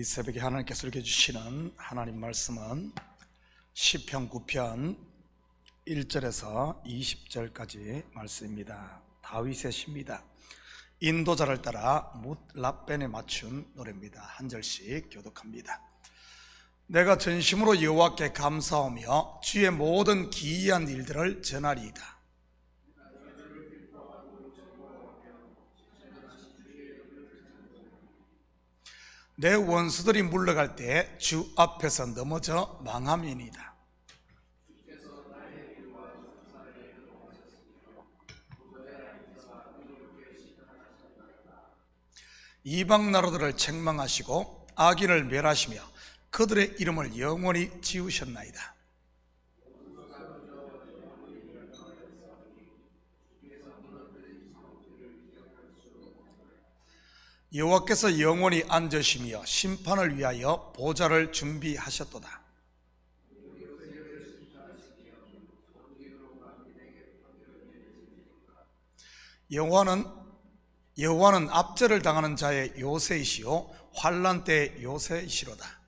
이 새벽에 하나님께서 이렇게 주시는 하나님 말씀은 시편 9편 1절에서 20절까지 말씀입니다. 다윗의 시입니다. 인도자를 따라 뭇라벤에 맞춘 노래입니다. 한 절씩 교독합니다. 내가 전심으로 여호와께 감사하며 주의 모든 기이한 일들을 전하리이다. 내 원수들이 물러갈 때 주 앞에서 넘어져 망함이니이다. 이방 나라들을 책망하시고 악인을 멸하시며 그들의 이름을 영원히 지우셨나이다. 여호와께서 영원히 앉으시며 심판을 위하여 보좌를 준비하셨도다. 여호와는 압제를 당하는 자의 요새이시요 환난 때의 요새이시로다.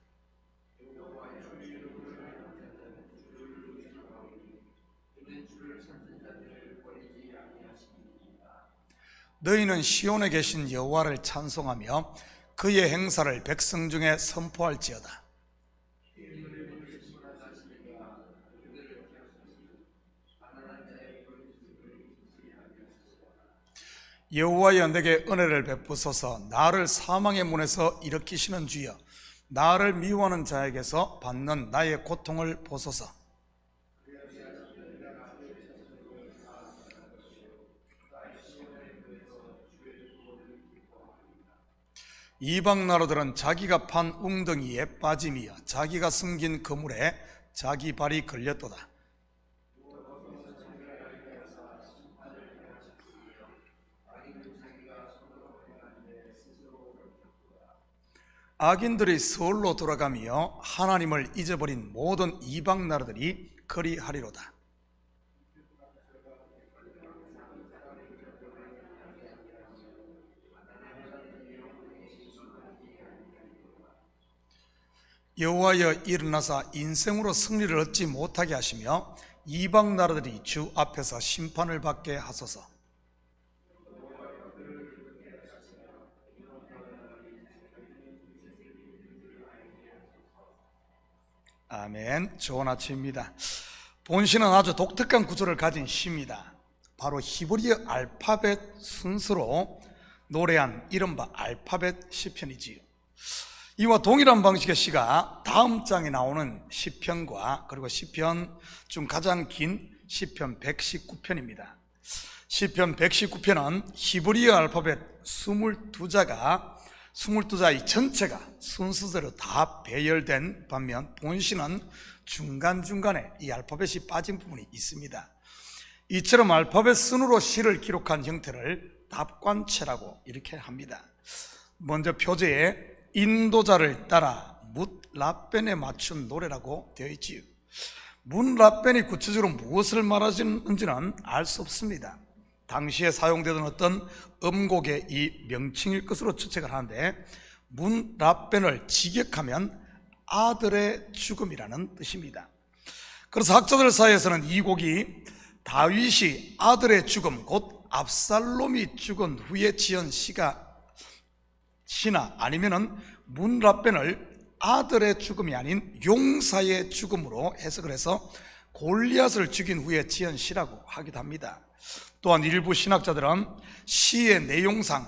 너희는 시온에 계신 여호와를 찬송하며 그의 행사를 백성 중에 선포할지어다. 여호와여, 내게 은혜를 베푸소서. 나를 사망의 문에서 일으키시는 주여, 나를 미워하는 자에게서 받는 나의 고통을 보소서. 이방 나라들은 자기가 판 웅덩이에 빠짐이여 자기가 숨긴 그물에 자기 발이 걸렸도다. 악인들이 서울로 돌아가며 하나님을 잊어버린 모든 이방 나라들이 그리하리로다. 여호와여, 일어나사 인생으로 승리를 얻지 못하게 하시며 이방 나라들이 주 앞에서 심판을 받게 하소서. 아멘. 좋은 아침입니다. 본시는 아주 독특한 구조를 가진 시입니다. 바로 히브리어 알파벳 순서로 노래한 이른바 알파벳 시편이지요. 이와 동일한 방식의 시가 다음 장에 나오는 시편과 그리고 시편 중 가장 긴 시편 119편입니다. 시편 119편은 히브리어 알파벳 22자의 전체가 순서대로 다 배열된 반면 본시는 중간중간에 이 알파벳이 빠진 부분이 있습니다. 이처럼 알파벳 순으로 시를 기록한 형태를 답관체라고 이렇게 합니다. 먼저 표제에 인도자를 따라 뭇라벤에 맞춘 노래라고 되어 있지요. 뭇라벤이 구체적으로 무엇을 말하는지는 알 수 없습니다. 당시에 사용되던 어떤 음곡의 이 명칭일 것으로 추측을 하는데, 뭇라벤을 직역하면 아들의 죽음이라는 뜻입니다. 그래서 학자들 사이에서는 이 곡이 다윗이 아들의 죽음, 곧 압살롬이 죽은 후에 지은 시나 아니면은 뭇라벤을 아들의 죽음이 아닌 용사의 죽음으로 해석을 해서 골리앗을 죽인 후에 지은 시라고 하기도 합니다. 또한 일부 신학자들은 시의 내용상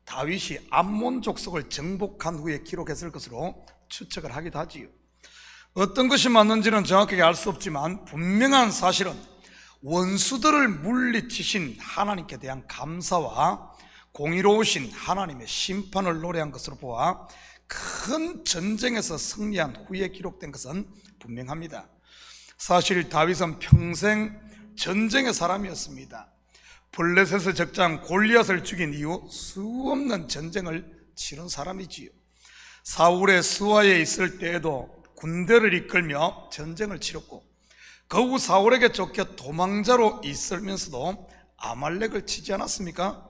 다윗이 암몬 족속을 정복한 후에 기록했을 것으로 추측을 하기도 하지요. 어떤 것이 맞는지는 정확하게 알 수 없지만 분명한 사실은 원수들을 물리치신 하나님께 대한 감사와 공의로우신 하나님의 심판을 노래한 것으로 보아 큰 전쟁에서 승리한 후에 기록된 것은 분명합니다. 사실 다윗은 평생 전쟁의 사람이었습니다. 블레셋의 적장 골리앗을 죽인 이후 수없는 전쟁을 치른 사람이지요. 사울의 수하에 있을 때에도 군대를 이끌며 전쟁을 치렀고, 그 후 사울에게 쫓겨 도망자로 있으면서도 아말렉을 치지 않았습니까?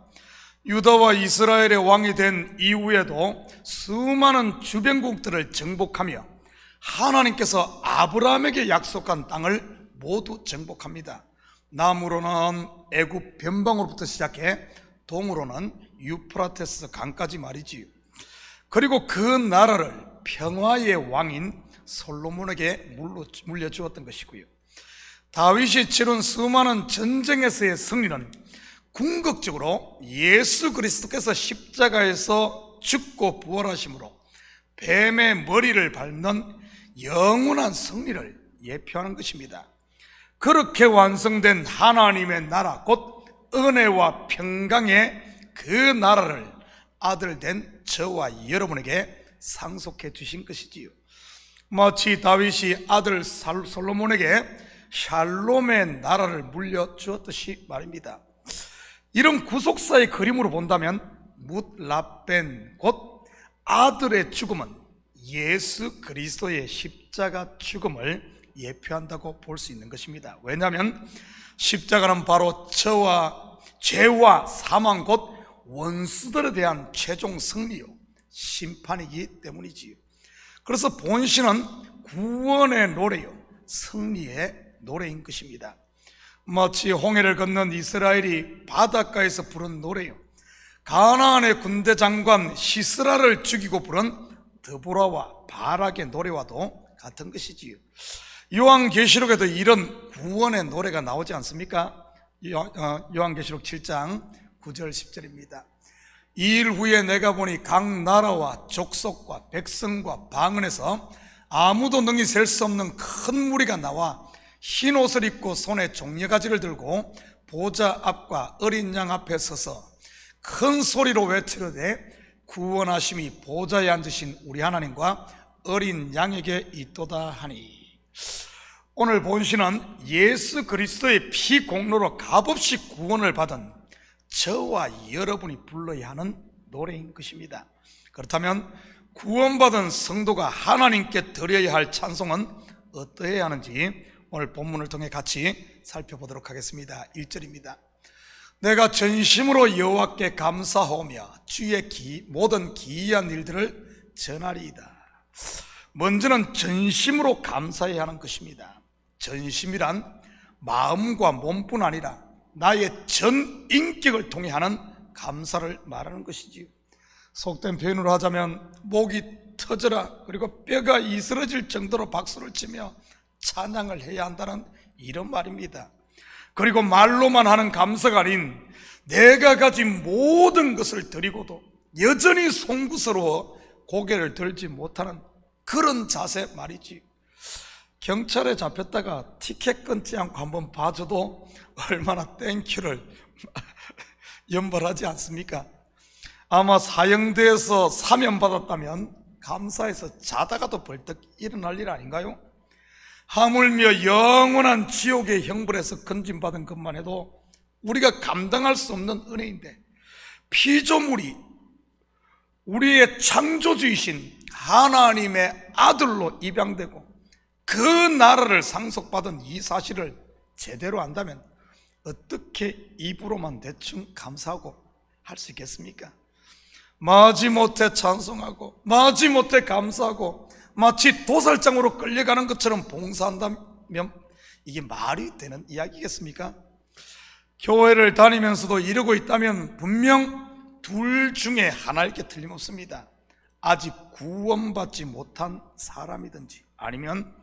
유다와 이스라엘의 왕이 된 이후에도 수많은 주변국들을 정복하며 하나님께서 아브라함에게 약속한 땅을 모두 정복합니다. 남으로는 애굽 변방으로부터 시작해 동으로는 유프라테스 강까지 말이지요. 그리고 그 나라를 평화의 왕인 솔로몬에게 물려주었던 것이고요. 다윗이 치른 수많은 전쟁에서의 승리는 궁극적으로 예수 그리스도께서 십자가에서 죽고 부활하심으로 뱀의 머리를 밟는 영원한 승리를 예표하는 것입니다. 그렇게 완성된 하나님의 나라, 곧 은혜와 평강의 그 나라를 아들 된 저와 여러분에게 상속해 주신 것이지요. 마치 다윗이 아들 솔로몬에게 샬롬의 나라를 물려주었듯이 말입니다. 이런 구속사의 그림으로 본다면 뭇라벤, 곧 아들의 죽음은 예수 그리스도의 십자가 죽음을 예표한다고 볼 수 있는 것입니다. 왜냐하면 십자가는 바로 죄와 사망, 곧 원수들에 대한 최종 승리요 심판이기 때문이지요. 그래서 본신은 구원의 노래요 승리의 노래인 것입니다. 마치 홍해를 건넌 이스라엘이 바닷가에서 부른 노래요, 가나안의 군대 장관 시스라를 죽이고 부른 드보라와 바락의 노래와도 같은 것이지요. 요한계시록에도 이런 구원의 노래가 나오지 않습니까? 요한계시록 7장 9절 10절입니다. 이 일 후에 내가 보니 각 나라와 족속과 백성과 방언에서 아무도 능히 셀 수 없는 큰 무리가 나와 흰 옷을 입고 손에 종려가지를 들고 보좌 앞과 어린 양 앞에 서서 큰 소리로 외치르되 구원하심이 보좌에 앉으신 우리 하나님과 어린 양에게 있도다 하니. 오늘 본시는 예수 그리스도의 피 공로로 값없이 구원을 받은 저와 여러분이 불러야 하는 노래인 것입니다. 그렇다면 구원받은 성도가 하나님께 드려야 할 찬송은 어떠해야 하는지 오늘 본문을 통해 같이 살펴보도록 하겠습니다. 1절입니다. 내가 전심으로 여호와께 감사하며 주의 모든 기이한 일들을 전하리이다. 먼저는 전심으로 감사해야 하는 것입니다. 전심이란 마음과 몸뿐 아니라 나의 전 인격을 통해 하는 감사를 말하는 것이지요. 속된 표현으로 하자면 목이 터져라 그리고 뼈가 이스러질 정도로 박수를 치며 찬양을 해야 한다는 이런 말입니다. 그리고 말로만 하는 감사가 아닌 내가 가진 모든 것을 드리고도 여전히 송구스러워 고개를 들지 못하는 그런 자세 말이지. 경찰에 잡혔다가 티켓 끊지 않고 한번 봐줘도 얼마나 땡큐를 연발하지 않습니까? 아마 사형대에서 사면받았다면 감사해서 자다가도 벌떡 일어날 일 아닌가요? 하물며 영원한 지옥의 형벌에서 건진받은 것만 해도 우리가 감당할 수 없는 은혜인데, 피조물이 우리의 창조주이신 하나님의 아들로 입양되고 그 나라를 상속받은 이 사실을 제대로 안다면 어떻게 입으로만 대충 감사하고 할 수 있겠습니까? 마지못해 찬송하고 마지못해 감사하고 마치 도살장으로 끌려가는 것처럼 봉사한다면 이게 말이 되는 이야기겠습니까? 교회를 다니면서도 이러고 있다면 분명 둘 중에 하나일 게 틀림없습니다. 아직 구원받지 못한 사람이든지 아니면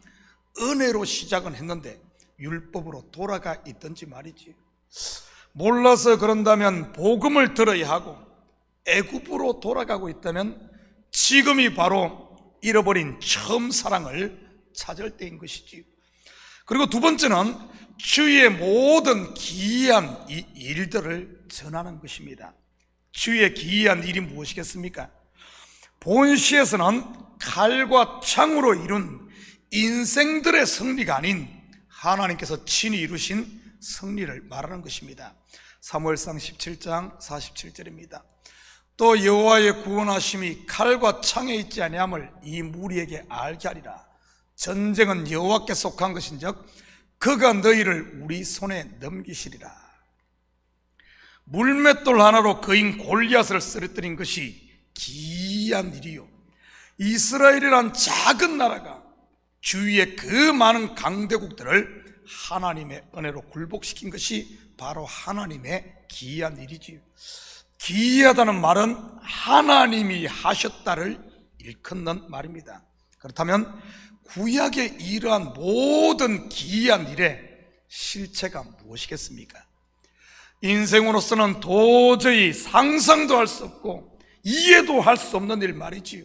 은혜로 시작은 했는데 율법으로 돌아가 있든지 말이지. 몰라서 그런다면 복음을 들어야 하고 애굽으로 돌아가고 있다면 지금이 바로 잃어버린 처음 사랑을 찾을 때인 것이지. 그리고 두 번째는 주의 모든 기이한 이 일들을 전하는 것입니다. 주의 기이한 일이 무엇이겠습니까? 본시에서는 칼과 창으로 이룬 인생들의 승리가 아닌 하나님께서 친히 이루신 승리를 말하는 것입니다. 사무엘상 17장 47절입니다. 또 여호와의 구원하심이 칼과 창에 있지 아니함을 이 무리에게 알게 하리라. 전쟁은 여호와께 속한 것인즉 그가 너희를 우리 손에 넘기시리라. 물맷돌 하나로 거인 골리앗을 쓰러뜨린 것이 기이한 일이요, 이스라엘이란 작은 나라가 주위의 그 많은 강대국들을 하나님의 은혜로 굴복시킨 것이 바로 하나님의 기이한 일이지요. 기이하다는 말은 하나님이 하셨다를 일컫는 말입니다. 그렇다면 구약의 이러한 모든 기이한 일의 실체가 무엇이겠습니까? 인생으로서는 도저히 상상도 할 수 없고 이해도 할 수 없는 일 말이지요.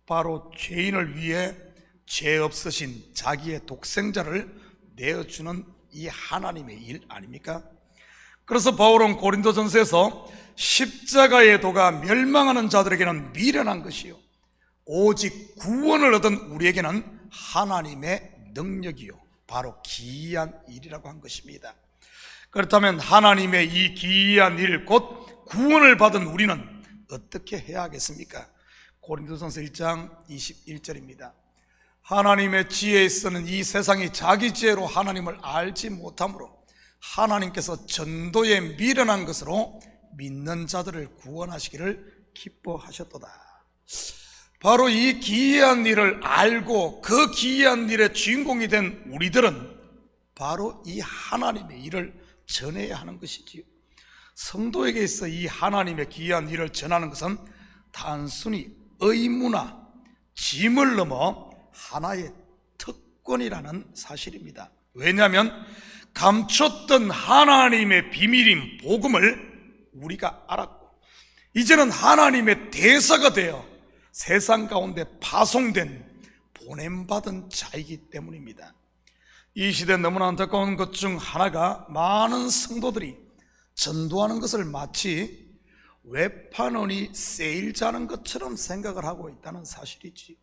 바로 죄인을 위해 죄 없으신 자기의 독생자를 내어주는 이 하나님의 일 아닙니까? 그래서 바울은 고린도전서에서 십자가의 도가 멸망하는 자들에게는 미련한 것이요, 오직 구원을 얻은 우리에게는 하나님의 능력이요, 바로 기이한 일이라고 한 것입니다. 그렇다면 하나님의 이 기이한 일, 곧 구원을 받은 우리는 어떻게 해야 하겠습니까? 고린도전서 1장 21절입니다. 하나님의 지혜에 있어서는 이 세상이 자기 지혜로 하나님을 알지 못하므로 하나님께서 전도에 미련한 것으로 믿는 자들을 구원하시기를 기뻐하셨도다. 바로 이 기이한 일을 알고 그 기이한 일의 주인공이 된 우리들은 바로 이 하나님의 일을 전해야 하는 것이지요. 성도에게 있어 이 하나님의 기이한 일을 전하는 것은 단순히 의무나 짐을 넘어 하나의 특권이라는 사실입니다. 왜냐하면 감췄던 하나님의 비밀인 복음을 우리가 알았고 이제는 하나님의 대사가 되어 세상 가운데 파송된 보냄받은 자이기 때문입니다. 이 시대 너무나 안타까운 것 중 하나가 많은 성도들이 전도하는 것을 마치 외판원이 세일자는 것처럼 생각을 하고 있다는 사실이지.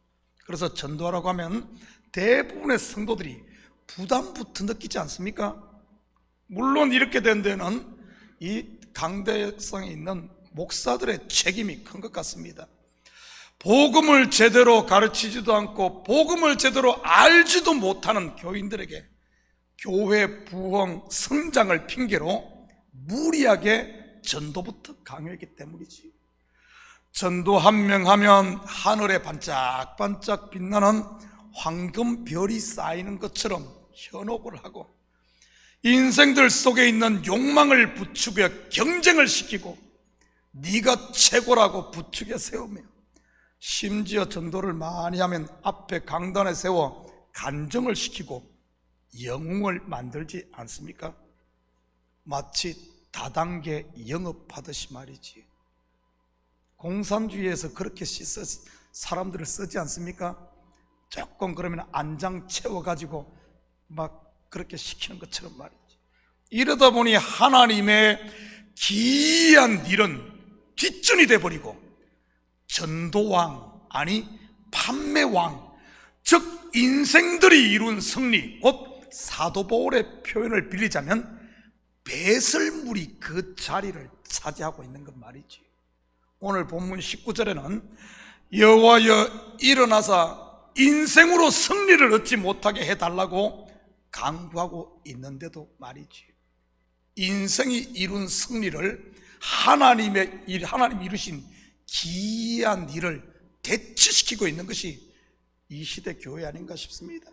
그래서 전도하라고 하면 대부분의 성도들이 부담부터 느끼지 않습니까? 물론 이렇게 된 데는 이 강대성에 있는 목사들의 책임이 큰 것 같습니다. 복음을 제대로 가르치지도 않고 복음을 제대로 알지도 못하는 교인들에게 교회 부흥 성장을 핑계로 무리하게 전도부터 강요했기 때문이지. 전도 한 명 하면 하늘에 반짝반짝 빛나는 황금별이 쌓이는 것처럼 현혹을 하고 인생들 속에 있는 욕망을 부추겨 경쟁을 시키고 네가 최고라고 부추겨 세우며 심지어 전도를 많이 하면 앞에 강단에 세워 간증을 시키고 영웅을 만들지 않습니까? 마치 다단계 영업하듯이 말이지. 공산주의에서 그렇게 사람들을 쓰지 않습니까? 조금 그러면 안장 채워가지고 막 그렇게 시키는 것처럼 말이지. 이러다 보니 하나님의 기이한 일은 뒷전이 돼버리고 전도왕, 아니 판매왕, 즉 인생들이 이룬 승리, 곧 사도 바울의 표현을 빌리자면 배설물이 그 자리를 차지하고 있는 것 말이지. 오늘 본문 19절에는 여호와여 일어나사 인생으로 승리를 얻지 못하게 해달라고 강구하고 있는데도 말이지. 인생이 이룬 승리를 하나님이 이루신 기이한 일을 대치시키고 있는 것이 이 시대 교회 아닌가 싶습니다.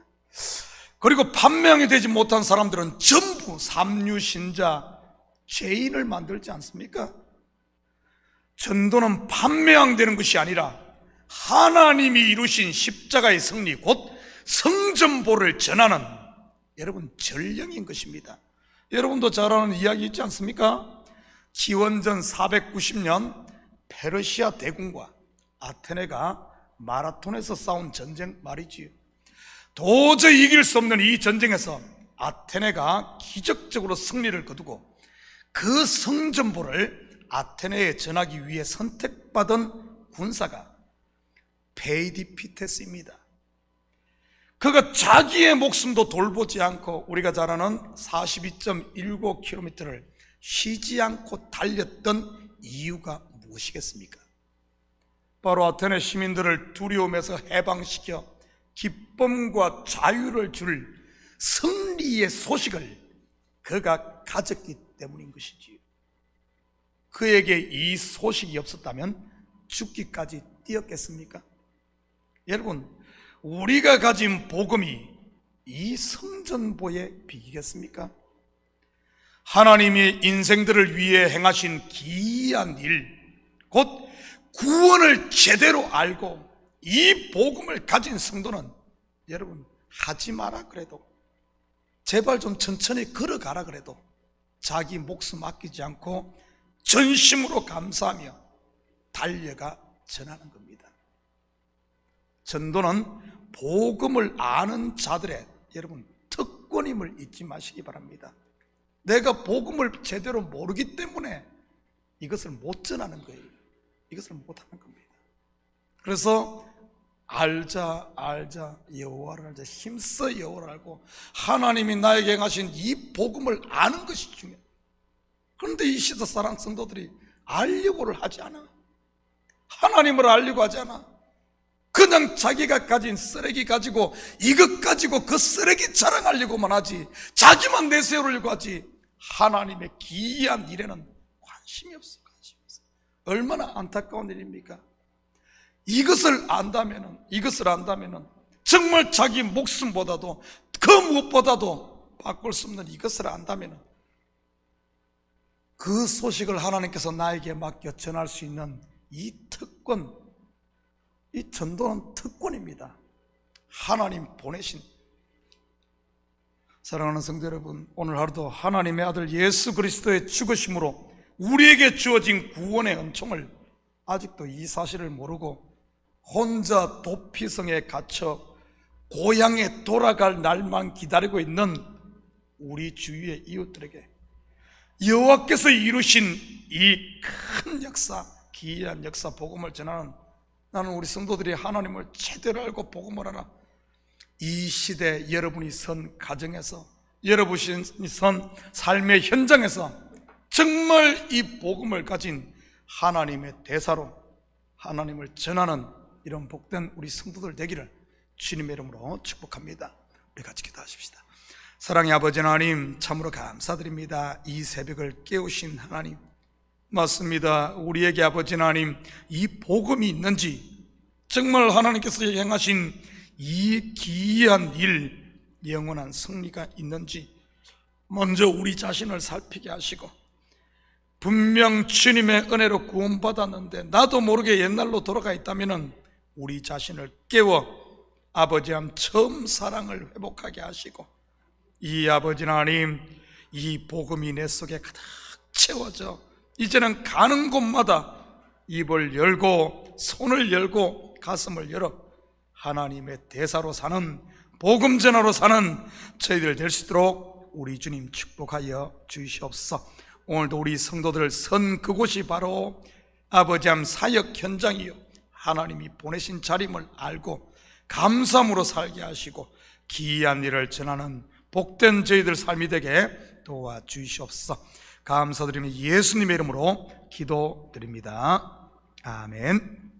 그리고 판명이 되지 못한 사람들은 전부 삼류신자, 죄인을 만들지 않습니까? 전도는 판매왕되는 것이 아니라 하나님이 이루신 십자가의 승리, 곧 성전보를 전하는 여러분 전령인 것입니다. 여러분도 잘 아는 이야기 있지 않습니까? 기원전 490년 페르시아 대군과 아테네가 마라톤에서 싸운 전쟁 말이지요. 도저히 이길 수 없는 이 전쟁에서 아테네가 기적적으로 승리를 거두고 그 성전보를 아테네에 전하기 위해 선택받은 군사가 페이디피테스입니다. 그가 자기의 목숨도 돌보지 않고 우리가 잘 아는 42.19km를 쉬지 않고 달렸던 이유가 무엇이겠습니까? 바로 아테네 시민들을 두려움에서 해방시켜 기쁨과 자유를 줄 승리의 소식을 그가 가졌기 때문인 것이지요. 그에게 이 소식이 없었다면 죽기까지 뛰었겠습니까? 여러분, 우리가 가진 복음이 이 성전보에 비기겠습니까? 하나님이 인생들을 위해 행하신 기이한 일, 곧 구원을 제대로 알고 이 복음을 가진 성도는 여러분, 하지 마라 그래도, 제발 좀 천천히 걸어가라 그래도 자기 목숨 아끼지 않고 전심으로 감사하며 달려가 전하는 겁니다. 전도는 복음을 아는 자들의 여러분 특권임을 잊지 마시기 바랍니다. 내가 복음을 제대로 모르기 때문에 이것을 못 전하는 거예요. 이것을 못하는 겁니다. 그래서 알자 여호와를 알자, 힘써 여호와를 알고 하나님이 나에게 행하신 이 복음을 아는 것이 중요해요. 그런데 이 시대 사랑 성도들이 알려고를 하지 않아. 하나님을 알려고 하지 않아. 그냥 자기가 가진 쓰레기 가지고 이것 가지고 그 쓰레기 자랑하려고만 하지, 자기만 내세우려고 하지, 하나님의 기이한 일에는 관심이 없어. 얼마나 안타까운 일입니까? 이것을 안다면은 정말 자기 목숨보다도 그 무엇보다도 바꿀 수 없는 이것을 안다면은 그 소식을 하나님께서 나에게 맡겨 전할 수 있는 이 특권, 이 전도는 특권입니다. 하나님 보내신. 사랑하는 성도 여러분, 오늘 하루도 하나님의 아들 예수 그리스도의 죽으심으로 우리에게 주어진 구원의 은총을 아직도 이 사실을 모르고 혼자 도피성에 갇혀 고향에 돌아갈 날만 기다리고 있는 우리 주위의 이웃들에게 여호와께서 이루신 이 큰 역사, 기이한 역사 복음을 전하는, 나는 우리 성도들이 하나님을 제대로 알고 복음을 알아 이 시대 여러분이 선 가정에서, 여러분이 선 삶의 현장에서 정말 이 복음을 가진 하나님의 대사로 하나님을 전하는 이런 복된 우리 성도들 되기를 주님의 이름으로 축복합니다. 우리 같이 기도하십시다. 사랑의 아버지 하나님, 참으로 감사드립니다. 이 새벽을 깨우신 하나님, 맞습니다. 우리에게 아버지 하나님, 이 복음이 있는지, 정말 하나님께서 행하신 이 기이한 일, 영원한 승리가 있는지 먼저 우리 자신을 살피게 하시고, 분명 주님의 은혜로 구원받았는데 나도 모르게 옛날로 돌아가 있다면 우리 자신을 깨워 아버지 하나님 처음 사랑을 회복하게 하시고, 이 아버지 하나님, 이 복음이 내 속에 가득 채워져 이제는 가는 곳마다 입을 열고 손을 열고 가슴을 열어 하나님의 대사로 사는, 복음 전하로 사는 저희들 될 수 있도록 우리 주님 축복하여 주시옵소서. 오늘도 우리 성도들 선 그곳이 바로 아버지 하나님 사역 현장이요 하나님이 보내신 자림을 알고 감사함으로 살게 하시고 기이한 일을 전하는 복된 저희들 삶이 되게 도와주시옵소서. 감사드리며 예수님의 이름으로 기도드립니다. 아멘.